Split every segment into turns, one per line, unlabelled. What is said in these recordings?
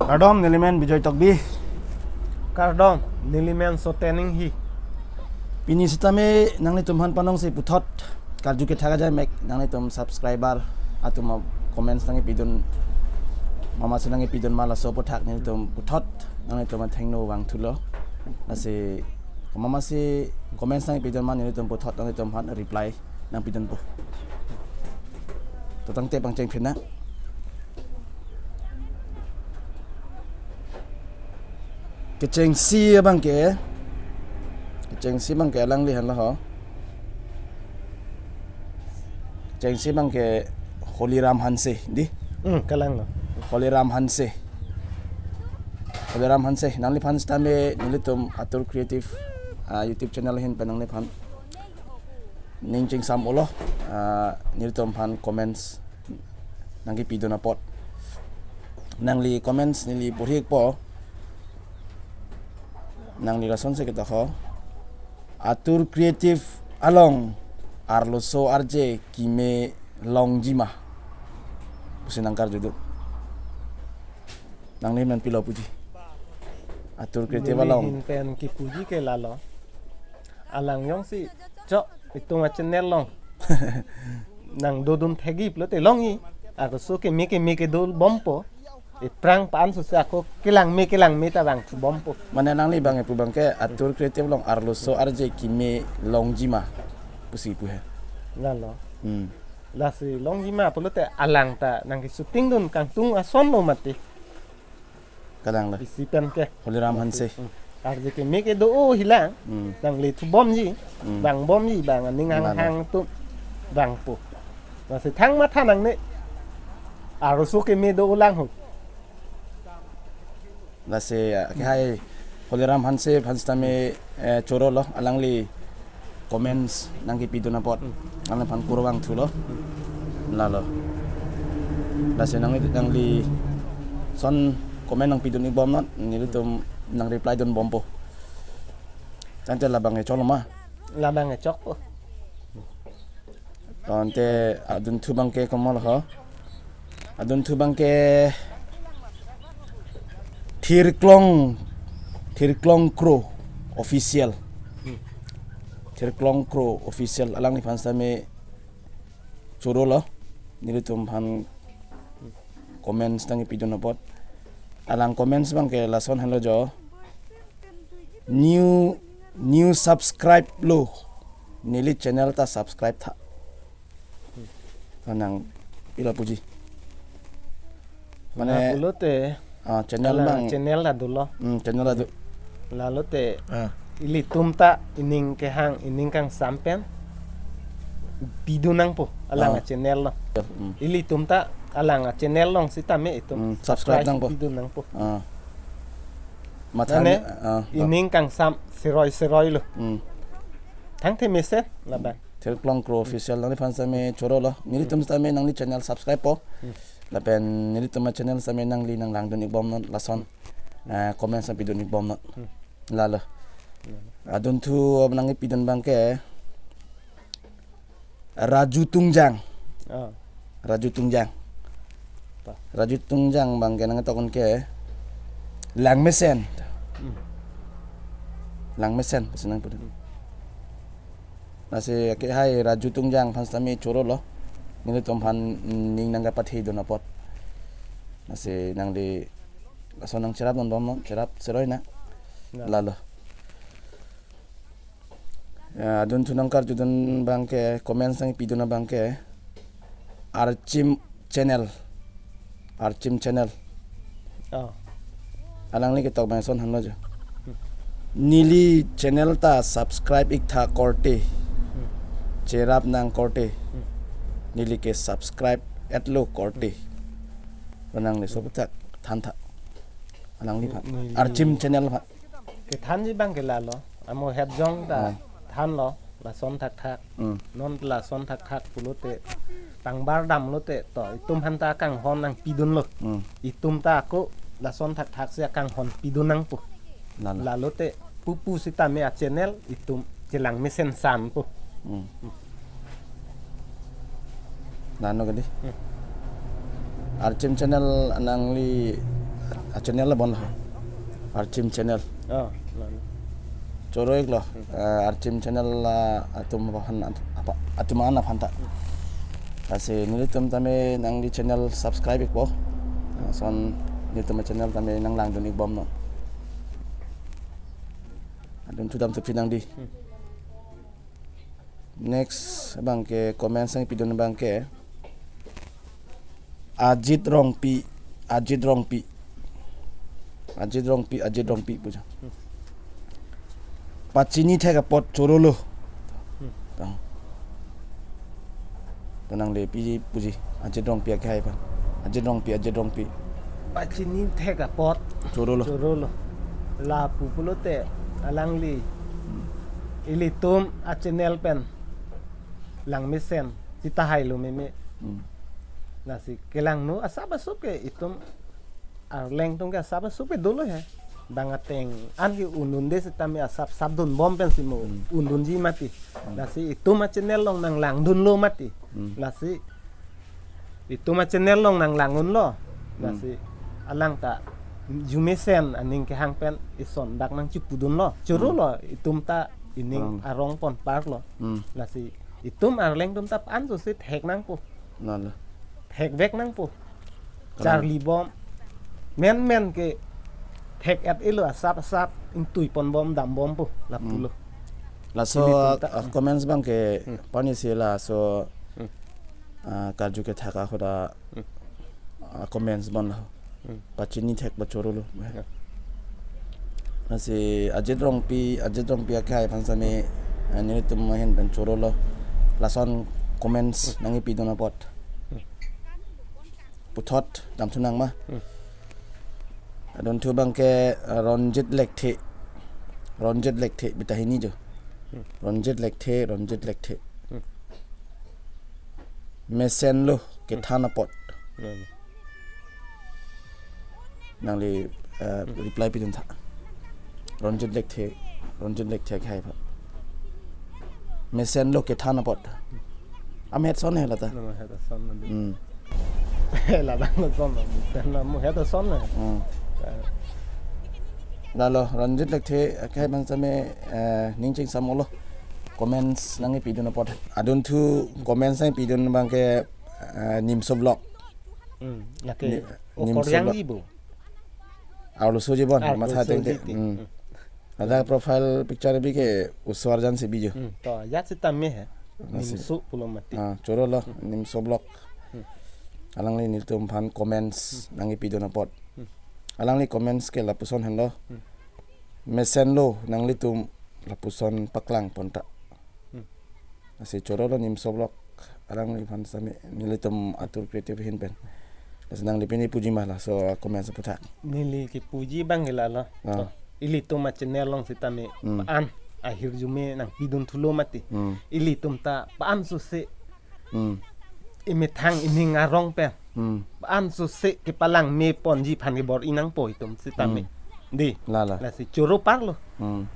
Kardom nilimen Bijoy Tokbi.
Kardom nilimen sotening hi.
Pini sitame nang ni tumhan panong si puthot. Karju ke thaga jai mek nang ni tum subscriber atum comments nang ipidun mama senang ipidun mala so pothak ni tum puthot nang ni tum thengno wang thulo. Nasi mama si comments nang ipidun man ni tum puthot nang ni tum han reply nang pidun pu. Totang te pang cheng phina. Keceng si bang ke. Keceng si bang ke lang lihan lah ho. Keceng si bang ke Holiram Hanse di.
Kalang lo.
Holiram Hanse. Holiram Hanse. Nang lipan stame nilitum atur creative YouTube channel hin penang lipan. Ning ching sam ulo nilitum pan comments nang ki pido na pot. Nang li comments nili burhik po. Nang nirason sa kita ko atur creative along arloso arje kime longjima pusinangkar juduk nang ni men pilau puji atur creative along
pen ki puji ke lalo alang yong si cok itu macam nelong nang dodun thegi plote longi aku so ke meke dol bompo prang paan susah aku kilang me ta bang bompo
mana nang li bang pu bang ke atur creative long arloso arje kime longjima pusi pu he
lalo la si longjima plote alang ta nang ki syuting dun kang tung ason lo mati
kadang lah
bisipen ke
Holiram Hanse
arje ke meke do hilang nang li tu bom ji bang ning hang tu bang pu la si thang ma thanang ne aroso ke me do ulang hu
lase hai Holiram Hanse Hanstame choro lo alangli comments nangki pido na pot nang pan kurwang thulo lalo lase nangli son comment nang pido ni bom not nilitum nang reply don bompo tante labang e cholo ma
labang e chok po
tante adun thubang ke komal ho adun thubang ke Thirklong Crow official Thirklong Crow official alang ni pan same choro lo nilitum han comments tangi pido na pot alang comments bang ke lason hello jo new subscribe lo nili channel ta subscribe tha kanang ila puji
mane pulote
channel bang
channel la dulo
channel adu
lalu te ili tumta ining ke hang ining kang sampen bidunang po alang channel lo ili tumta alang channel long sitame itu
subscribe nang po
bidunang po
matane
ining kang sam seroi lo thang the message la ba
Thirklong Crow official nang fan same choro lo nili tum same nang ni channel subscribe po lapen nili tum channel same nang li nang lang don ibom non lason comment sa pidon ibom non lalo adun tu nang ipidon bangke Raju Tungjang bangke nang tokon ke Langmesen pesenang pudun nasi ke hai Raju Tungjang pan sami choro lo nili tom pan ning nang dapat hi don apot nasi nang di lason nang cerap non bom cerap seroi na lalo adun tunang kar judun bangke comment sang pido na bangke Archim channel alang ni ketok bang son hanlo jo nili channel ta subscribe ik tha korte cerap nang korte nili ke subscribe atlo korte panang ni sobutak thantha alang ni Archim channel pha
ke than ji bang ke lalo amo het jong ta than lo la son thak non la son thak pulote pangbar dam lote to itum hanta kang hon nang pidun lo itum ta ko la son thak sia kang hon pidunang pu la lote pupu sita me a channel itum jelang mesen sam pu
nano gadi Archim channel anang li channel la bon la archim channel
lalu
choro ek lo archim channel la atum bahan apa atumana phanta ase nilitum tame nang di channel subscribe ik bo son nilitum channel tame nang lang dun ik bom no adun tudam tu pinang di next bangke comment sang pidun bangke Ajit Rongpi puja pachini thega pot chorolo tanang le pi puji Ajit Rongpi kai pa Ajit Rongpi
pachini thega pot
chorolo
la pupulote alangli ilitum a channel pen lang mesen kita hailo meme nasi kelang nu asaba suke itum arleng tung ke asaba suke dulu ya bangateng anhi unun de setami asap sabdun bom pen simo unun ji mati nasi itum a channel long nang lang dun lo mati nasi itum a channel long nang langun lo nasi alang ta jumesen aning ke hang pen ison dak nang cipudun lo curu lo itum ta ining arong pon par lo nasi itum arleng tum tap an so sit hek nang pu
nala
hek vek nang pu Charlie bom men ke hek at ilo asap intui pon bom dam bom pu la pulo
la so comments bang ke pani sila so karju ke thaka khoda comments bon la pachini thek ba chorolo ase Ajit Rongpi akai pansame ani tum mahen ben chorolo lason comments nangi pidona pot puthot dam thunang ma adon thu bangke Ronjit Lekthe bitahini jo Ronjit Lekthe mesen lo ke thana pot nangli reply pidon tha Ronjit Lekthe khai pha mesen lo ke thana pot amet son hela ta
no heta son la bang son no mo heta son na
dalo Ronjit Lekthe khai bang same ningching samolo comments nangi pidun pot adun thu comments sang pidun bang ke nimso vlog
lake koryang ibu
aulo soji bon matha teng ada profile picture bi ke uswarjan se bijo
to yat sita me hai nimso pulo mati
choro lo nimso vlog alang li nitum phan comments nangi pidun pot alang li comments ke lapuson hendo mesen lo nangli tum lapuson paklang ponta ase choro lo nimso vlog alang li phan same nilitum atur creative hin pen senang dipini puji malah so comments putak
nili ki puji bang hilala ili to ma channel long sitame an akhir jume nang pidun thulo mati ili tum ta pan su se ime thang ining arong pe pan su se ke palang me pon ji phan bor inang poi tum sitame di
lala
la si choro parlo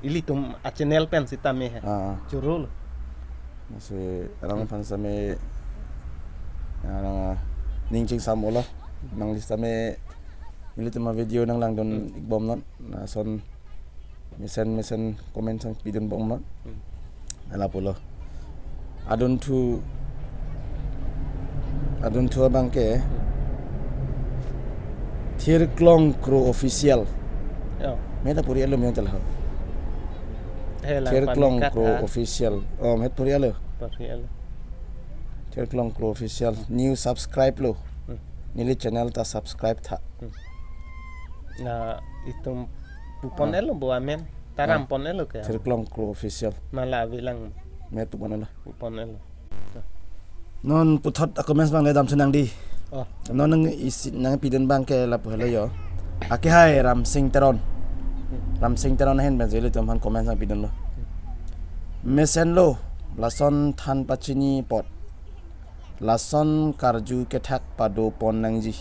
ili tum a channel pen sitame ha choro lo
se arang phan same arang ningching samola nang lista me militum video nang lang don igbom non na son mesen comment sang pidun bom non ala polo adun thu bangke Thirklong Crew official meta puri alo meon tala Thirklong Crew official met puri alo Thirklong Crew official new subscribe lo nili channel ta subscribe tha
na itum pupon elo bo amen taram pon elo ke
Thirklong Crew official
mala bilang
met pupon elo non puthot comments bang le dam sunang di non nang pidun bang ke la phelo yo ake hai Ram Singh Teron hen ben zeli tum han comments ang pidun lo mesen lo lason than pachini pot lason karju ke thak pado pon nangji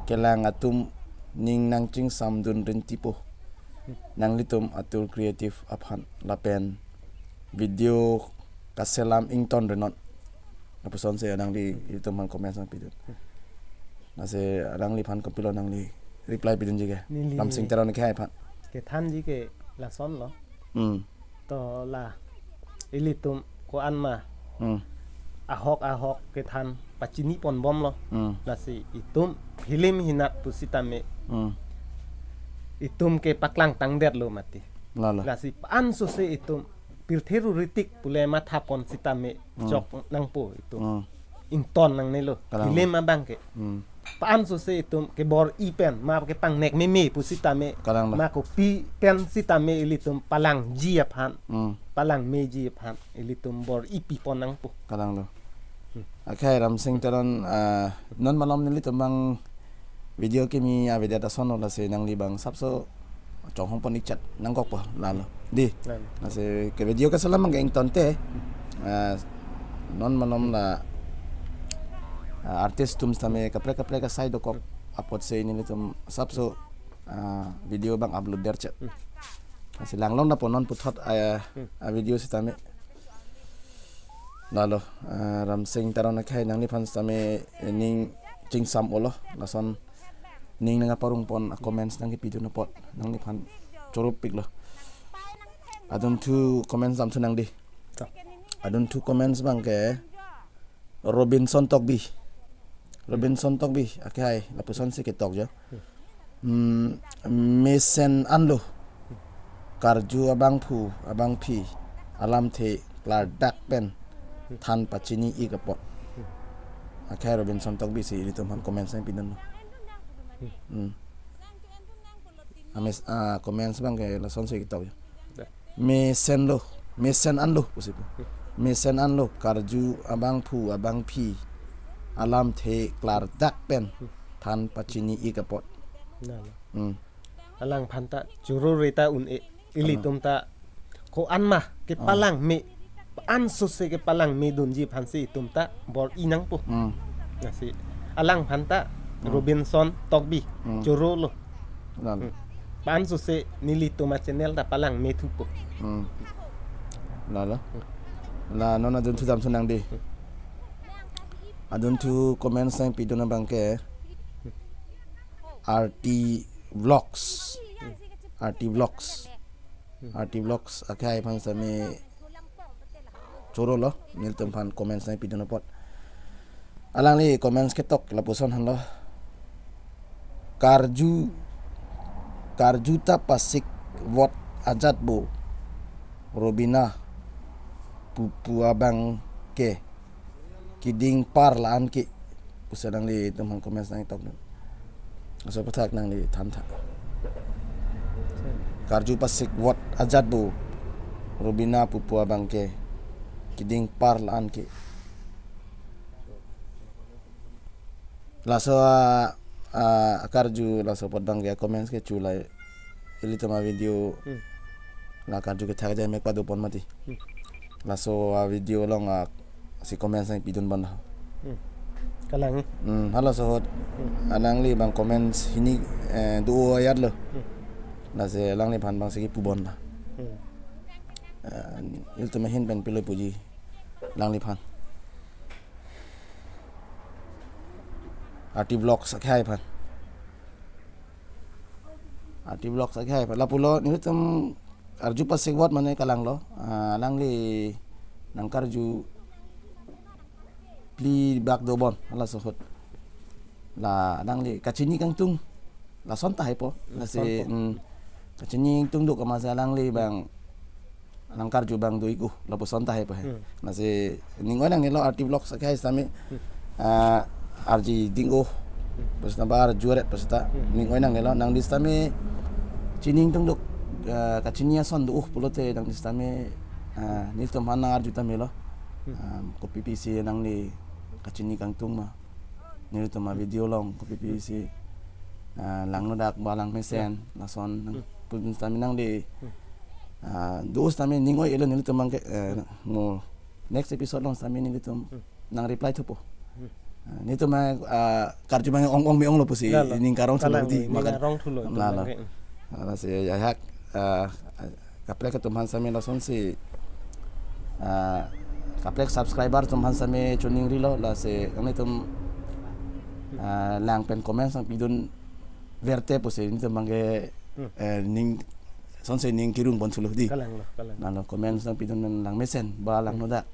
kelang atum ning nangching samdun rintipo nanglitum atul creative aphan lapen video kaselam ington renon apuson se nangli itum han comments ang pidun nase nangli phan kompilo nangli reply pidun jige
Nili.
ram sing teron khai phat
ke than ji ke la son lo to la ilitum ko an ma ahok ke than pachini pon bom lo la si itum hilim hinat pusitame itum ke paklang tangdet lo mati
lalo
la si an so se itum pirtheru ritik pule ma thapon sitame jok nang po itu inton nang nelo hilim ma bangke paan so se itum ke bor ipen ma ke pang nek me pusitame ma ko pi pen sitame ilitum palang jiap han palang me jiap han ilitum bor ipi ponang po
kalang lo akhai ram sing teron non malom nili tumang video ke mi aveda ta sono la se nang li bang sapso chong hong pon chat nang gok pa lalo di la se ke video ka salam mang eng tonte non malom la artis tum stame kapre ka side ko upload se ini tum sapso video bang upload der chat asi langlong na ponon puthot video sitame lalo ram sing taron khai nang ni phan stame ning ching sam olo lason ning nga parung pon comments nang video na pot nang ni phan chorup pik lo adun tu comments sam tunang di adun tu comments bang ke Robinson Tokbi akai lapuson si ketok jo mesen anlo karju abang pi alam the klar dak pen than pachini i kapot akai Robinson Tokbi si itu man comments sang pinon ames comments bang ke lason si ketok jo mesen anlo usipo mesen anlo karju abang pi alam the klar dak pen than pachini i kapot
alang phanta juru rita un ilitum ta ko anma ke palang me an so se ke palang me dunji phansi tumta bor inang po nasi alang phanta Robinson Tokbi juru lo pan so se nili tuma channel ta palang me thu po
lalo la nona dun tu dam sunang di adun tu comment sang pidona bangke RT vlogs akai phan same choro lo nil tum phan comment sang pidona pot alang li comments ketok lapuson han lo karju ta pasik vot ajat bo Robina pupu abang ke kiding par laan ki pusadang li tumang comments nang itok so patak nang li tanta karju pasik wat ajat bu Robina pupu abang ke kiding par laan ki laso karju laso podang ke comments ke chulai ili tama video la karju ke thak jai mek padu pon mati laso video long si comments ang pidon ban
kalang
halo sohot anang li bang comments hini duo ayat lo la se lang ni phan bang sigi pubon la il to mahin ben pilo puji lang li phan arti vlog sakhai phan la pulo ni tum arju pasik wat mane kalang lo lang li nang karju pli bak do bon ala sohot la dang li kachini kang tung la son tai po la se kachini tung do ka masalang li bang langkar ju bang do iku la po son tai po la se ningon nang nilo arti vlog sa kai sami RG dingo pas nabar juaret pas ta ningon nang nilo nang distame chining tung do kachini son do pulote nang distame nil to mana arju tamelo ko PPC nang ni kachini kang tung ma nil to ma video long ko PPC lang no dak balang mesen na son pun tami nang di dos tami ningoy elo nil to mang mo next episode long tami nil to nang reply to po nito ma karju mang ong mi ong lo po si ning karong tulo di
makan rong tulo
ala si ayhak kaple ka tumhan sami la son si kaplek subscriber tum hansa me chuning rilo la se ang tum lang pen comment sang pidun verte pose ni temangke ning sonse ning kirung bon suluh di
kalang
nalo comment nang pidon nang mesen balang no da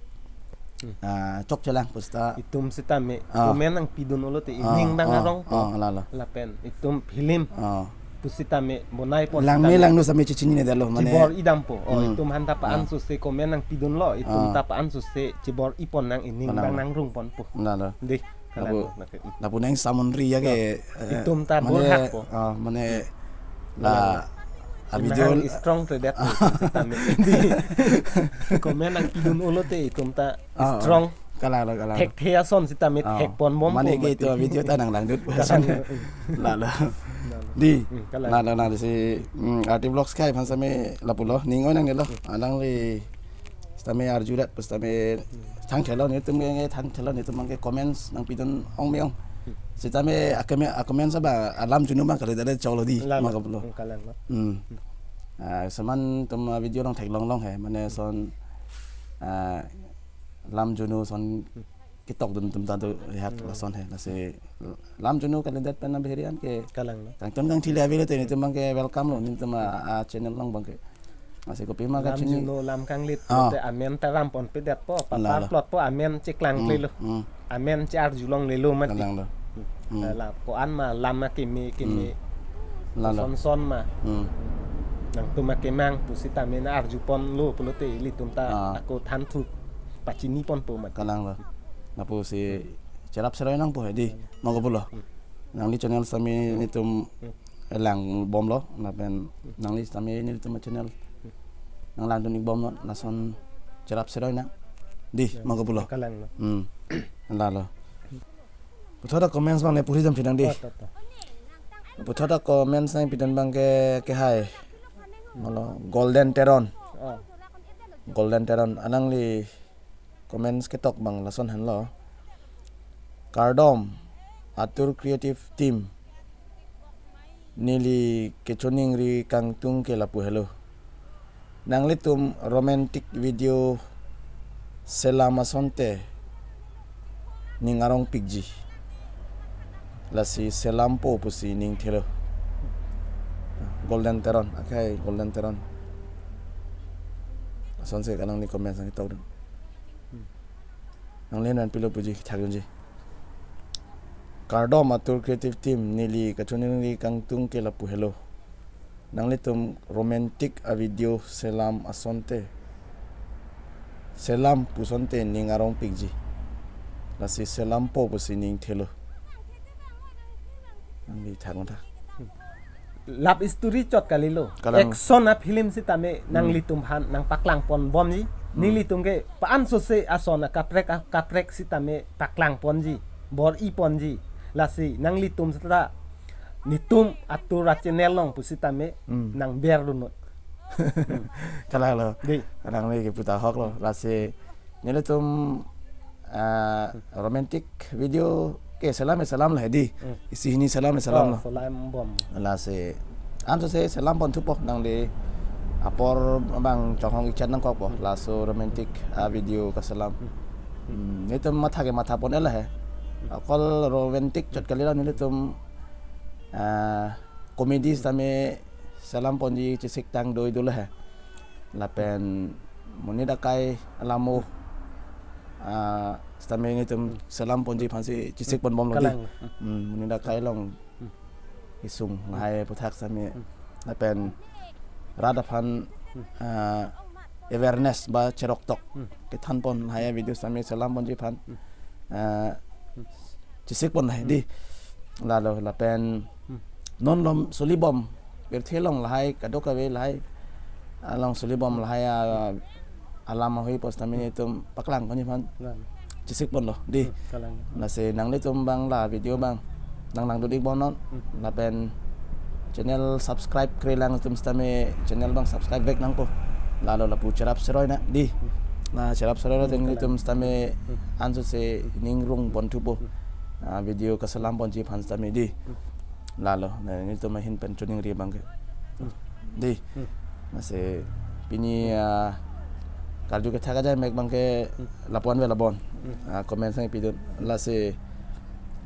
chok chelang pusta
itum sitame komen ang pidon ulo te ining bang arong
lalo
lapen itum film pusitame bonai po
lang me lang no sa me chichini ne dalo mane
cibor idam po itum hanta paan su se komen ang pidon lo itum tapaan su se cibor ipon nang ining bang nang rung pon po
lalo
di
lapu nang samonri ya ke
itum ta borhak po
mane la video
strong to that sitame di komen ang pidon ulo te itum ta strong
kala
hek thea son sitame hek pon bom
mane ke itu video ta nang dut san lalo di nada si arti vlogs kai pan same lapulo ningo nang nelo alang li stame arjurat pas stame thang thelo ni tum nge thang thelo ni tum nge comments nang pidon ong meong sitame akamen saba alam junu ma kale dale cholo di magapulo saman tum video long thek long he mane son lam junu son kitok dun tum tadu lihat lason he nase lam junu kalidat pen beherian ke
kalang
tang tum tang thile avile te ni tum ke welcome lo ni tum channel long bang ke masih kopi ma ka chini
no lam kang lit te amen ta ram pon pe dat po pa plot po amen cheklang le lo amen char julong le lo mat
kalang lo
la po an ma lam ma kimi son son ma nang tum ke mang pusita men arjupon lo pulote li tum ta aku than thu pachini pon po mat
kalang lo napo si cerap serai nang po di magapulo nang di channel sami ni tum lang bom lo napen nang li sami ni tum channel nang lang dun bom lo nason cerap serai na di magapulo
kalang lo
lalo puthada comments bang le puri jam sidang di puthada comments nang pidan bang ke hai malo golden teron anang li comments ketok bang lason han lo Kardom atur creative team nili kechoning ri kangtung ke lapu hello nang litum romantic video selama sonte ningarong pigji lasi selampo pusi ning thelo golden teron akai golden teron sonse kanang ni comments ang ketok nang lenan pilo puji thagyonji Kardom atur creative team nili kachunili kangtung ke lapu hello nang litum romantic a video selam asonte selam pusonte ningarong pigji lasi selam po pusining thelo nang li thagonta
lap isturi chot kalilo action a film sitame nang litum han nang paklang pon bom ji nilitum ke paan sose asona kaprek sitame paklang ponji bor I ponji lasi nang litum seta nitum atura channel long pusitame nang berlunut
kalang lo
di
kadang ni ke puta hok lo lasi nilitum romantic video ke salam lah di isi ini salam lo
salam bom
lasi anso se salam pon tupo nang di apor bang chong ichan nang ko po laso romantic video kasalam nitum mata pon ela he akol romantic chot kalila nitum komedi same salam pon ji chisik tang doi dulu he lapen monida kai alamu same nitum salam pon ji phansi chisik pon bom lo di monida kai long isung ngai puthak same lapen radapan awareness ba cherok tok ke than pon haya video sami salam pon ji phan chisik pon hai di lalo lapen non lom solibom ber thelong lai kadok ka ve lai along solibom lai alam hoi post tami tum paklang pon ji phan chisik pon lo di la se nang le tum bang la video bang nang dudik bon non lapen channel subscribe krelang tum stame channel bang subscribe vek nang po lalo la pu cerap seroy na di na cerap seroy teng tum stame anso se ningrung pon tupo video kasalam pon ji phan stame di lalo na ni tum hin pen tuning ri bang di na se pini karju ke thaga jai mek bang ke lapuan ve labon comment sang pidun la se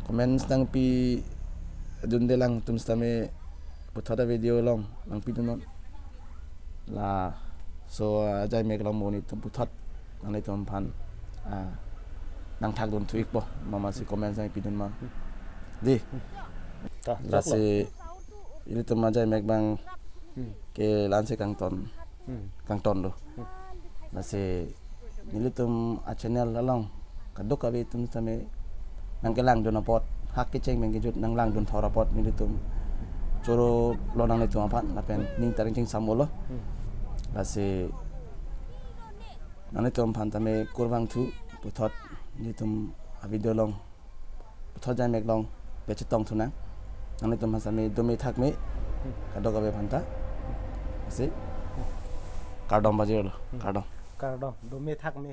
comment sang pi junde lang tum stame puthada video long lang pidun la so jai mek long moni tum puthat nang tum phan nang thak don thuik bo mama si comment sang pidun ma di
to
la se ini tum ma jai mek bang ke lan se kang ton do la se ini tum a channel lalong kadok ka be tum stame nang ke lang don pot hak ke cheng meng ke jut nang lang don thora pot ini tum coro lo nang itu apa lapen ning taring cing samolo la se nang itu ampan tame kurwang thu puthot ni tum video long puthot jai mek long be chitong thu nang itu masame domi thak me kadok be phanta se kardom bajero kardom
do me thak me